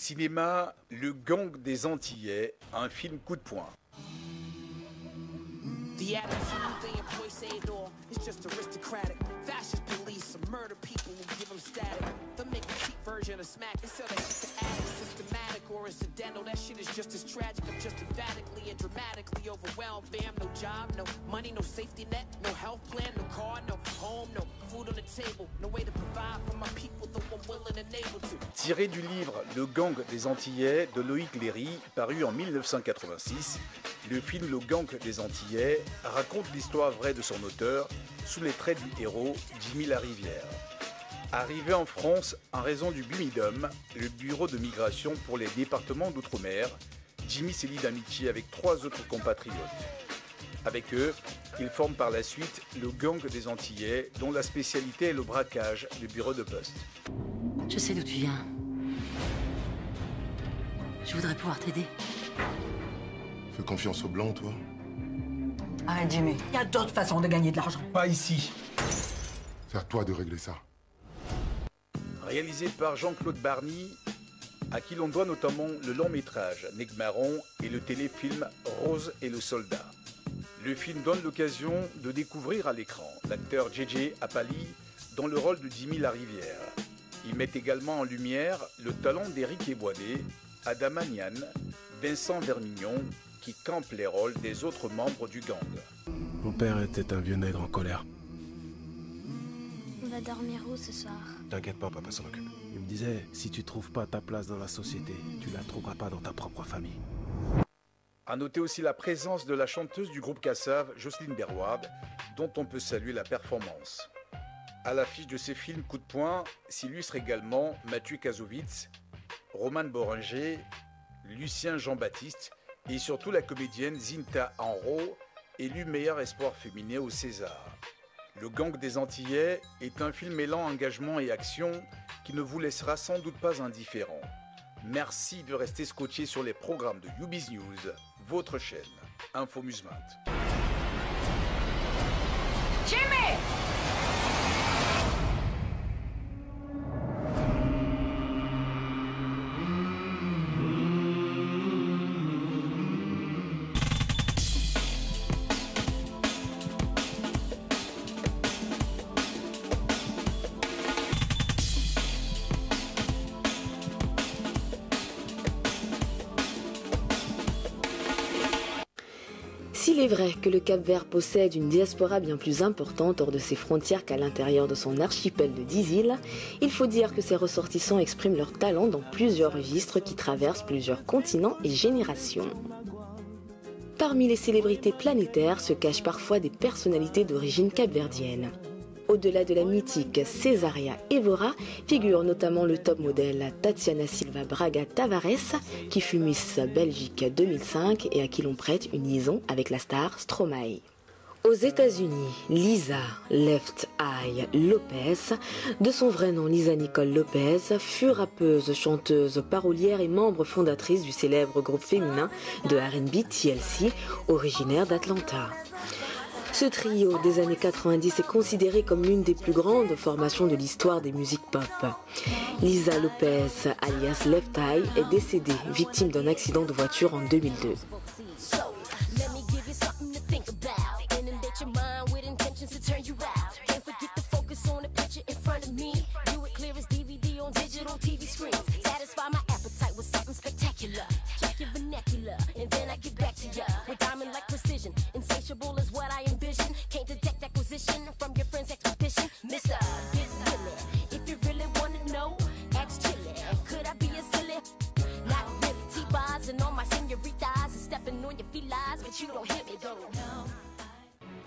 cinéma, Le Gang des Antillais, un film coup de poing. The attitude they employ say it all. It's just aristocratic. Fascist police, some murder people who give them static. They'll make a cheap version of smack and sell that shit to addicts. Systematic or incidental, that shit is just as tragic. I'm just emphatically and dramatically overwhelmed. Fam, no job, no money, no safety net, no health plan, no car, no home, no food on the table. No way to provide for my people, though I'm willing and able to. Tiré du livre Le Gang des Antillais de Loïc Léry, paru en 1986, le film Le Gang des Antillais raconte l'histoire vraie de son auteur sous les traits du héros Jimmy Larivière. Arrivé en France en raison du BUMIDOM, le bureau de migration pour les départements d'outre-mer, Jimmy s'est lié d'amitié avec 3 autres compatriotes. Avec eux, il forme par la suite le Gang des Antillais, dont la spécialité est le braquage du bureau de poste. Je sais d'où tu viens. Je voudrais pouvoir t'aider. Fais confiance aux Blancs, toi. Arrête, Jimmy. Il y a d'autres façons de gagner de l'argent. Pas ici. C'est à toi de régler ça. Réalisé par Jean-Claude Barny, à qui l'on doit notamment le long-métrage Negmaron et le téléfilm Rose et le soldat. Le film donne l'occasion de découvrir à l'écran l'acteur JJ Apali dans le rôle de Jimmy Larivière. Il met également en lumière le talent d'Éric Eboidé, Adama Niane, Vincent Vermignon, qui campent les rôles des autres membres du gang. Mon père était un vieux nègre en colère. On va dormir où ce soir? T'inquiète pas, papa s'en occupe. Il me disait, si tu trouves pas ta place dans la société, tu la trouveras pas dans ta propre famille. A noter aussi la présence de la chanteuse du groupe Kassav, Jocelyne Berward, dont on peut saluer la performance. À l'affiche de ces films coup de poing s'illustrent également Mathieu Kassovitz, Roman Boringer, Lucien Jean-Baptiste et surtout la comédienne Zinta Enro, élue meilleur espoir féminin au César. Le Gang des Antillais est un film mêlant engagement et action qui ne vous laissera sans doute pas indifférent. Merci de rester scotché sur les programmes de YouBiz News, votre chaîne Infomusement. Jimmy! S'il est vrai que le Cap-Vert possède une diaspora bien plus importante hors de ses frontières qu'à l'intérieur de son archipel de 10 îles, il faut dire que ses ressortissants expriment leur talent dans plusieurs registres qui traversent plusieurs continents et générations. Parmi les célébrités planétaires se cachent parfois des personnalités d'origine capverdienne. Au-delà de la mythique Césaria Évora, figure notamment le top modèle Tatiana Silva Braga Tavares, qui fut Miss Belgique 2005 et à qui l'on prête une liaison avec la star Stromae. Aux États-Unis, Lisa Left Eye Lopez, de son vrai nom Lisa Nicole Lopez, fut rappeuse, chanteuse, parolière et membre fondatrice du célèbre groupe féminin de R&B TLC, originaire d'Atlanta. Ce trio des années 90 est considéré comme l'une des plus grandes formations de l'histoire des musiques pop. Lisa Lopez, alias Left Eye, est décédée, victime d'un accident de voiture en 2002.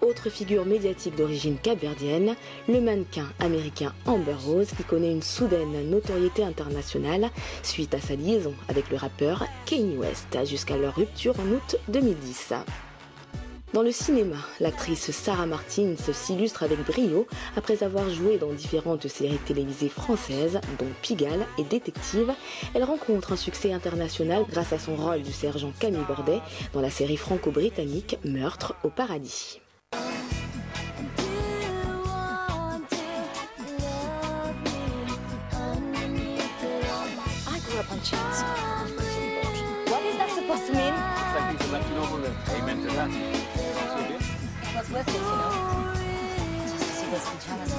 Autre figure médiatique d'origine capverdienne, le mannequin américain Amber Rose qui connaît une soudaine notoriété internationale suite à sa liaison avec le rappeur Kanye West jusqu'à leur rupture en août 2010. Dans le cinéma, l'actrice Sarah Martins s'illustre avec brio après avoir joué dans différentes séries télévisées françaises, dont Pigalle et Détective. Elle rencontre un succès international grâce à son rôle du sergent Camille Bordet dans la série franco-britannique Meurtre au paradis. I grew up on Chance. let's lift it, you know? Just to see this be jealous.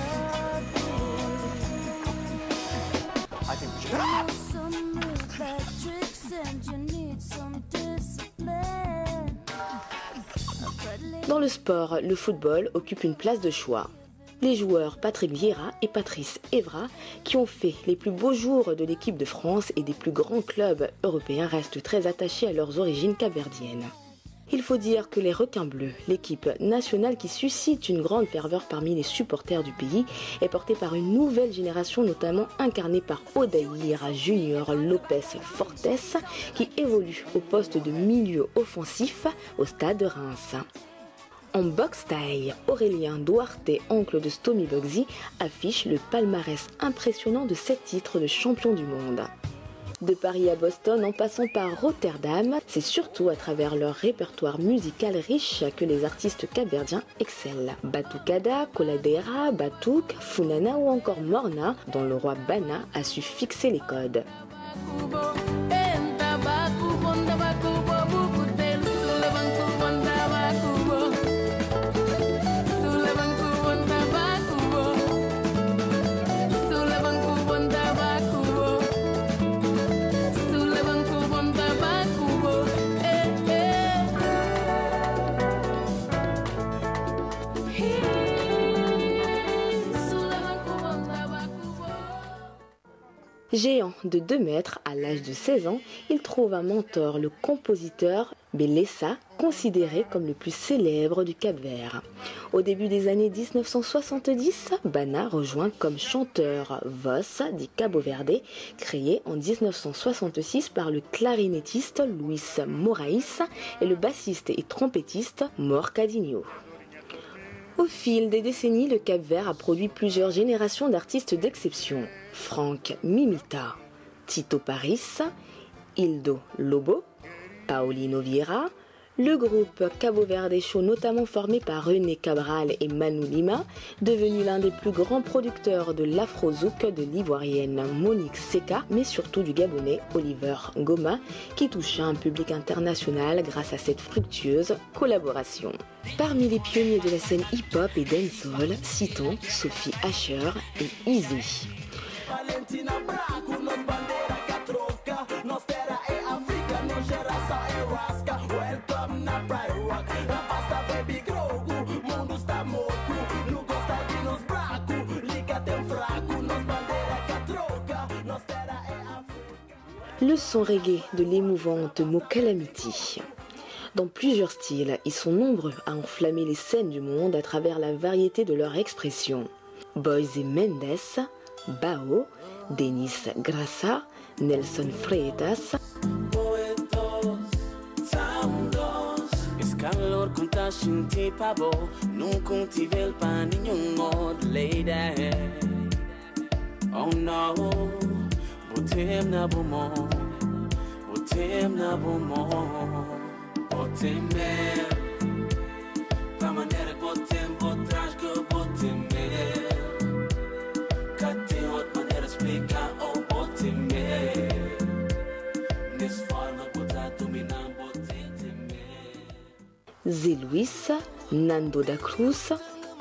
I think we should... Dans le sport, le football occupe une place de choix. Les joueurs Patrick Vieira et Patrice Evra, qui ont fait les plus beaux jours de l'équipe de France et des plus grands clubs européens, restent très attachés à leurs origines capverdiennes. Il faut dire que les Requins Bleus, l'équipe nationale qui suscite une grande ferveur parmi les supporters du pays, est portée par une nouvelle génération, notamment incarnée par Odaïr Junior Lopez Fortes, qui évolue au poste de milieu offensif au stade de Reims. En boxe taille, Aurélien Duarte, oncle de Stomy Bugsy, affiche le palmarès impressionnant de 7 titres de champion du monde. De Paris à Boston, en passant par Rotterdam, c'est surtout à travers leur répertoire musical riche que les artistes capverdiens excellent. Batucada, Coladera, Batuque, Funana ou encore Morna, dont le roi Bana a su fixer les codes. Géant de 2 mètres, à l'âge de 16 ans, il trouve un mentor, le compositeur Belessa, considéré comme le plus célèbre du Cap-Vert. Au début des années 1970, Bana rejoint comme chanteur Voz di Cabo Verde, créé en 1966 par le clarinettiste Luis Moraes et le bassiste et trompettiste Mor Cadinho. Au fil des décennies, le Cap-Vert a produit plusieurs générations d'artistes d'exception. Frank Mimita, Tito Paris, Hildo Lobo, Paulino Vieira, le groupe Cabo Verde Show, notamment formé par René Cabral et Manu Lima, devenu l'un des plus grands producteurs de l'afro-zouk de l'ivoirienne Monique Seka, mais surtout du gabonais Oliver Ngoma, qui toucha un public international grâce à cette fructueuse collaboration. Parmi les pionniers de la scène hip-hop et dancehall, citons Sophie Asher et Easy. Le son reggae de l'émouvante Mo Calamity. Dans plusieurs styles, ils sont nombreux à enflammer les scènes du monde à travers la variété de leur expression. Boys et Mendes, Bao, Denis Grassa, Nelson Freitas. Calor conta shinti pabo, não contive el pan nenhum mod lady. Oh no, botem na bomo, botem mer. Da maneira que botem, botrás que botem mer. Cá tem outra maneira de explicar, oh botem mer. Nessa forma botar dominar, botem mer. Zé Luis, Nando da Cruz,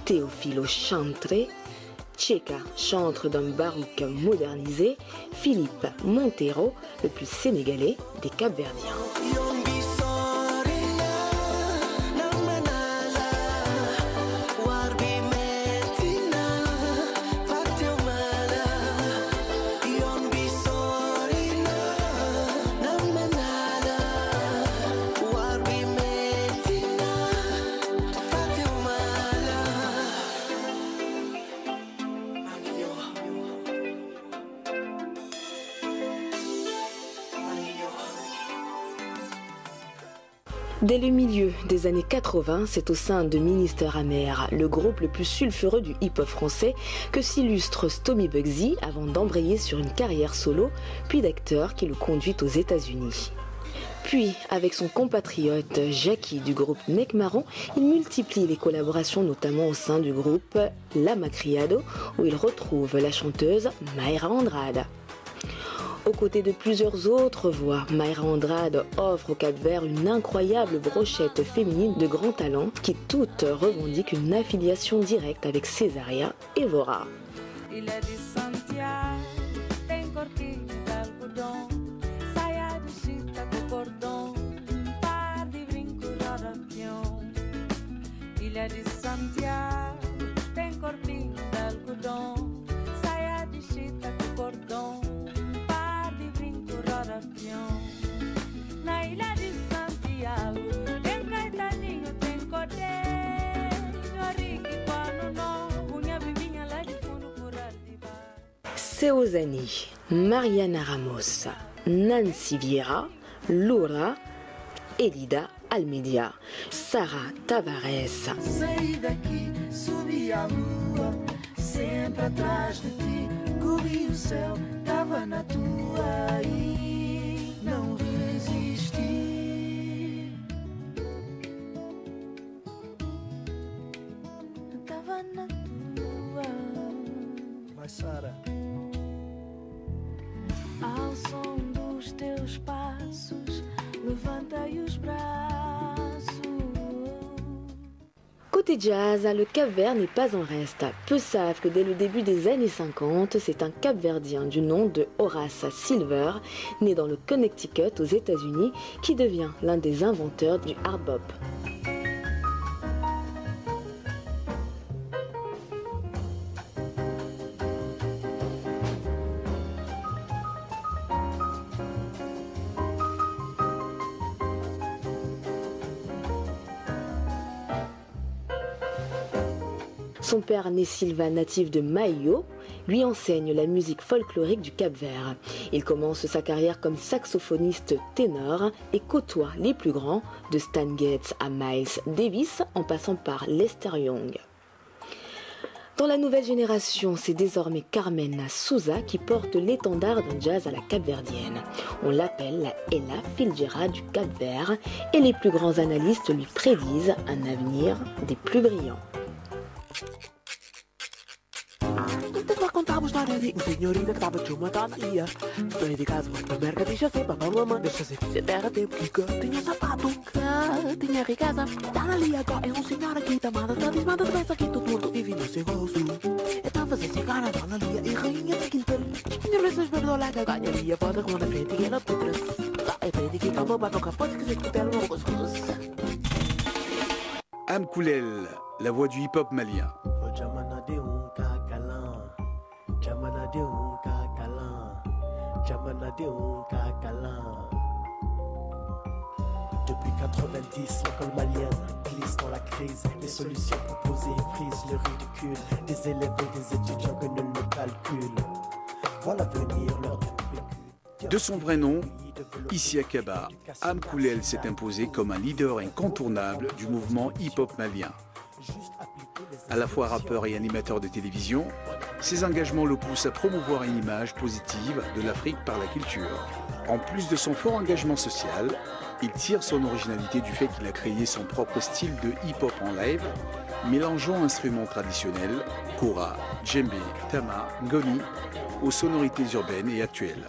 Teofilo Chantre, Cheka, chantre d'un baroque modernisé, Philippe Montero, le plus sénégalais des Cap-Verdiens. Dès le milieu des années 80, c'est au sein de Ministère Amer, le groupe le plus sulfureux du hip-hop français, que s'illustre Stomy Bugsy avant d'embrayer sur une carrière solo, puis d'acteur qui le conduit aux États-Unis. Puis, avec son compatriote Jackie du groupe Nec Marron, il multiplie les collaborations, notamment au sein du groupe La Macriado, où il retrouve la chanteuse Mayra Andrade. Aux côtés de plusieurs autres voix, Mayra Andrade offre au Cap-Vert une incroyable brochette féminine de grands talents qui toutes revendiquent une affiliation directe avec Cesaria Evora. Ilha de Santiago tem corpinho de algodão, saia de chita com cordão, par de brinco roda peão. Na ilha de Santiago tem caetaninho, tem cordeiro, rique pano não, unha vivinha lá de fundo por ativar. Seozani, Mariana Ramos, Nancy Vieira, Loura, Elida Almeida, Sara Tavares. Saí daqui, subi a lua, sempre atrás de ti, corri o céu, tava na tua e não resisti. Tava na tua. Vai, Sara. Ao som dos teus passos, levantei os braços. Côté jazz, le Cap-Vert n'est pas en reste. Peu savent que dès le début des années 50, c'est un Cap-Verdien du nom de Horace Silver, né dans le Connecticut aux États-Unis, qui devient l'un des inventeurs du hard bop. Son père, né Silva, natif de Maio, lui enseigne la musique folklorique du Cap-Vert. Il commence sa carrière comme saxophoniste ténor et côtoie les plus grands, de Stan Getz à Miles Davis, en passant par Lester Young. Dans la nouvelle génération, c'est désormais Carmen Souza qui porte l'étendard d'un jazz à la capverdienne. On l'appelle la Ella Fitzgerald du Cap-Vert et les plus grands analystes lui prédisent un avenir des plus brillants. Contava a história de uma senhorita que estava de uma donaria. Sonho de casa, uma merca, deixa ser papá, mamãe. Deixa ser filha terra, tempo que tinha sapato, que tinha riqueza. Tá ali agora, é um senhor aqui, tamada, tá desmada, pensa que todo mundo vive no seu rosto. Então fazer cigarra, dona Lia e rainha da quinta. As minhas vezes verdolaga, ganha Lia, bota com a frente e ela putra. Tá, é frente que tá boba, toca, pode que se cutela, não gosto. Am Koulel, la voix du hip-hop malien. Depuis 90, l'école malienne glisse dans la crise. Les solutions proposées frisent le ridicule des élèves et des étudiants que nul ne calcule. Voilà venir l'heure du vécu. De son vrai nom, Issa Kaba, Am Koulel s'est imposé comme un leader incontournable du mouvement hip-hop malien. À la fois rappeur et animateur de télévision, ses engagements le poussent à promouvoir une image positive de l'Afrique par la culture. En plus de son fort engagement social, il tire son originalité du fait qu'il a créé son propre style de hip-hop en live, mélangeant instruments traditionnels, kora, djembé, tama, ngoni, aux sonorités urbaines et actuelles.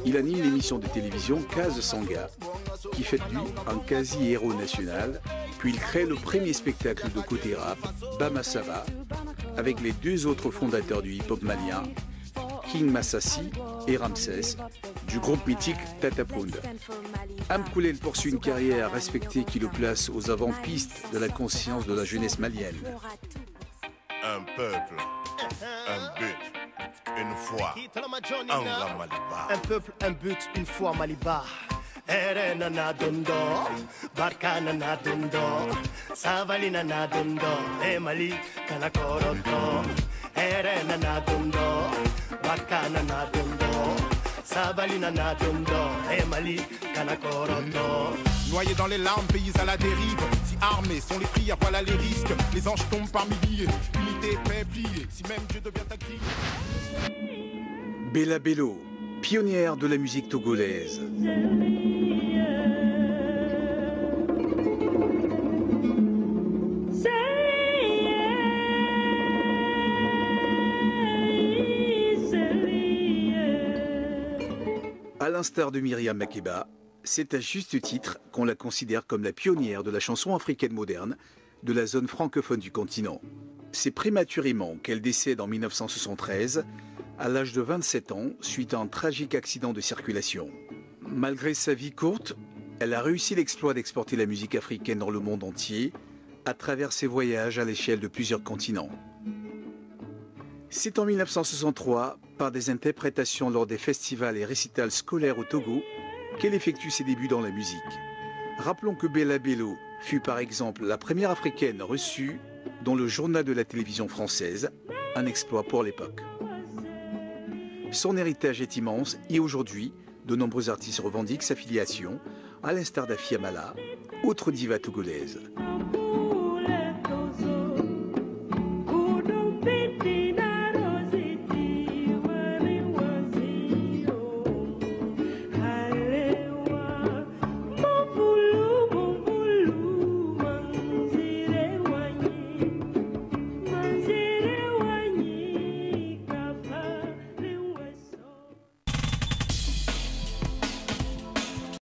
Il anime l'émission de télévision Case Sanga, qui fait de lui un quasi-héros national, puis il crée le premier spectacle de côté rap, Bama Sava, avec les deux autres fondateurs du hip-hop malien, King Massassi et Ramsès, du groupe mythique Tata Pound. Am Koulel poursuit une carrière respectée qui le place aux avant-pistes de la conscience de la jeunesse malienne. Un peuple, un but, une foi, un grand Maliba. Un peuple, un but, une foi Maliba. Erenana dundo, Barkanana dundo, Savalinana dundo, Emali Kanakoroto. Erenana dundo, Barkanana dundo, Savalinana dundo, Emali Kanakoroto. Noyés dans les larmes, pays à la dérive. Si armés sont les prières, voilà les risques. Les anges tombent par milliers. Unité, paix, pliée. Si même Dieu devient actif. Bella Bello, Pionnière de la musique togolaise. À l'instar de Myriam Makeba, c'est à juste titre qu'on la considère comme la pionnière de la chanson africaine moderne de la zone francophone du continent. C'est prématurément qu'elle décède en 1973, à l'âge de 27 ans, suite à un tragique accident de circulation. Malgré sa vie courte, elle a réussi l'exploit d'exporter la musique africaine dans le monde entier, à travers ses voyages à l'échelle de plusieurs continents. C'est en 1963, par des interprétations lors des festivals et récitals scolaires au Togo, qu'elle effectue ses débuts dans la musique. Rappelons que Bella Bello fut par exemple la première africaine reçue dans le journal de la télévision française, un exploit pour l'époque. Son héritage est immense et aujourd'hui, de nombreux artistes revendiquent sa filiation, à l'instar d'Afia Mala, autre diva togolaise.